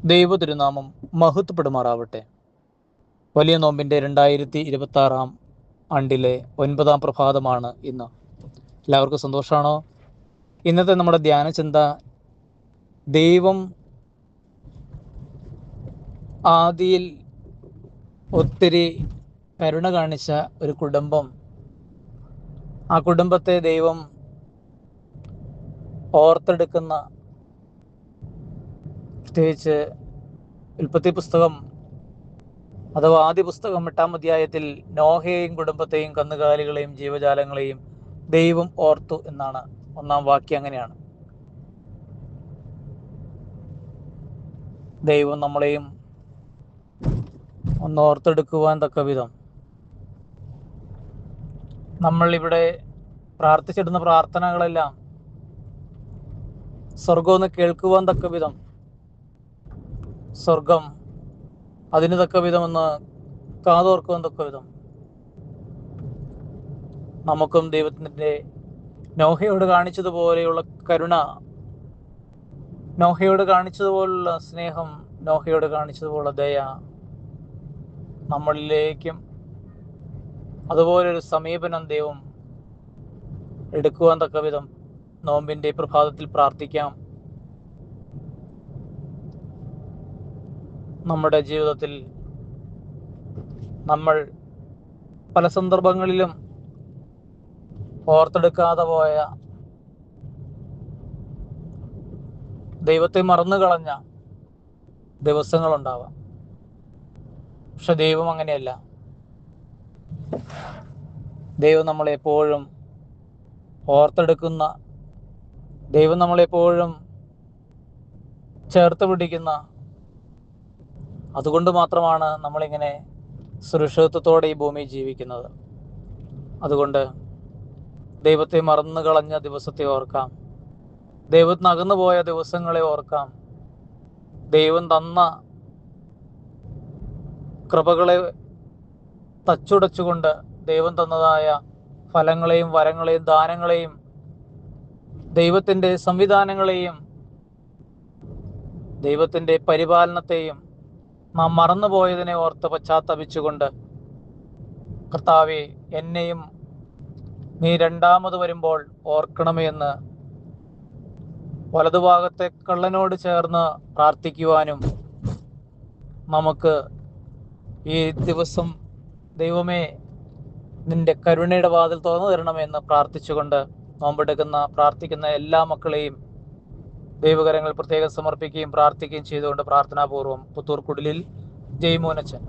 ദൈവ തിരുനാമം മഹത്വപ്പെടുമാറാവട്ടെ. വലിയ നോമ്പിൻ്റെ 2026 ആണ്ടിലെ 9-ാം പ്രഭാതമാണ് ഇന്ന്. എല്ലാവർക്കും സന്തോഷമാണോ? ഇന്നത്തെ നമ്മുടെ ധ്യാന ചിന്ത, ദൈവം ആദിയിൽ ഒത്തിരി കരുണ കാണിച്ച ഒരു കുടുംബം, ആ കുടുംബത്തെ ദൈവം ഓർത്തെടുക്കുന്ന, പ്രത്യേകിച്ച് ഉൽപ്പത്തി പുസ്തകം അഥവാ ആദ്യ പുസ്തകം 8-ാം അധ്യായത്തിൽ നോഹയെയും കുടുംബത്തെയും കന്നുകാലികളെയും ജീവജാലങ്ങളെയും ദൈവം ഓർത്തു എന്നാണ് 1-ാം വാക്യം. അങ്ങനെയാണ് ദൈവം നമ്മളെയും ഒന്ന് ഓർത്തെടുക്കുവാൻ തക്ക വിധം, നമ്മൾ ഇവിടെ പ്രാർത്ഥിച്ചിടുന്ന പ്രാർത്ഥനകളെല്ലാം സ്വർഗം ഒന്ന് കേൾക്കുവാൻ തക്ക വിധം, സ്വർഗം അതിന് തക്ക വിധം ഒന്ന് കാതോർക്കുവാൻ തക്ക വിധം നമുക്കും ദൈവത്തിൻ്റെ നോഹയോട് കാണിച്ചതുപോലെയുള്ള കരുണ, നോഹയോട് കാണിച്ചതുപോലുള്ള സ്നേഹം, നോഹയോട് കാണിച്ചതുപോലുള്ള ദയ നമ്മളിലേക്കും അതുപോലൊരു സമീപനം ദൈവം എടുക്കുവാൻ തക്ക വിധം നോമ്പിൻ്റെ പ്രഭാതത്തിൽ പ്രാർത്ഥിക്കാം. നമ്മുടെ ജീവിതത്തിൽ നമ്മൾ പല സന്ദർഭങ്ങളിലും ഓർത്തെടുക്കാതെ പോയ, ദൈവത്തെ മറന്നു കളഞ്ഞ ദിവസങ്ങളുണ്ടാവാം. പക്ഷെ ദൈവം അങ്ങനെയല്ല. ദൈവം നമ്മളെപ്പോഴും ഓർത്തെടുക്കുന്ന, ദൈവം നമ്മളെപ്പോഴും ചേർത്ത് പിടിക്കുന്ന, അതുകൊണ്ട് മാത്രമാണ് നമ്മളിങ്ങനെ സുരക്ഷിതത്വത്തോടെ ഈ ഭൂമിയിൽ ജീവിക്കുന്നത്. അതുകൊണ്ട് ദൈവത്തെ മറന്നു കളഞ്ഞ ദിവസത്തെ ഓർക്കാം, ദൈവത്തിന് അകന്നു പോയ ദിവസങ്ങളെ ഓർക്കാം, ദൈവം തന്ന കൃപകളെ തച്ചുടച്ചുകൊണ്ട് ദൈവം തന്നതായ ഫലങ്ങളെയും വരങ്ങളെയും ദാനങ്ങളെയും ദൈവത്തിൻ്റെ സംവിധാനങ്ങളെയും ദൈവത്തിൻ്റെ പരിപാലനത്തെയും നാം മറന്നുപോയതിനെ ഓർത്ത് പശ്ചാത്തപിച്ചുകൊണ്ട്, കർത്താവേ, എന്നെയും നീ രണ്ടാമത് വരുമ്പോൾ ഓർക്കണമേ എന്ന് വലതുഭാഗത്തെ കള്ളനോട് ചേർന്ന് പ്രാർത്ഥിക്കുവാനും, നമുക്ക് ഈ ദിവസം ദൈവമേ നിന്റെ കരുണയുടെ വാതിൽ തുറന്നു തരണമെന്ന് പ്രാർത്ഥിച്ചുകൊണ്ട് പ്രാർത്ഥിക്കുന്ന എല്ലാ മക്കളെയും ദൈവകരങ്ങൾ പ്രത്യേകം സമർപ്പിക്കുകയും പ്രാർത്ഥിക്കുകയും ചെയ്തുകൊണ്ട് പ്രാർത്ഥനാപൂർവം പുത്തൂർ കുടിലിൽ ജയ്മോനച്ചൻ.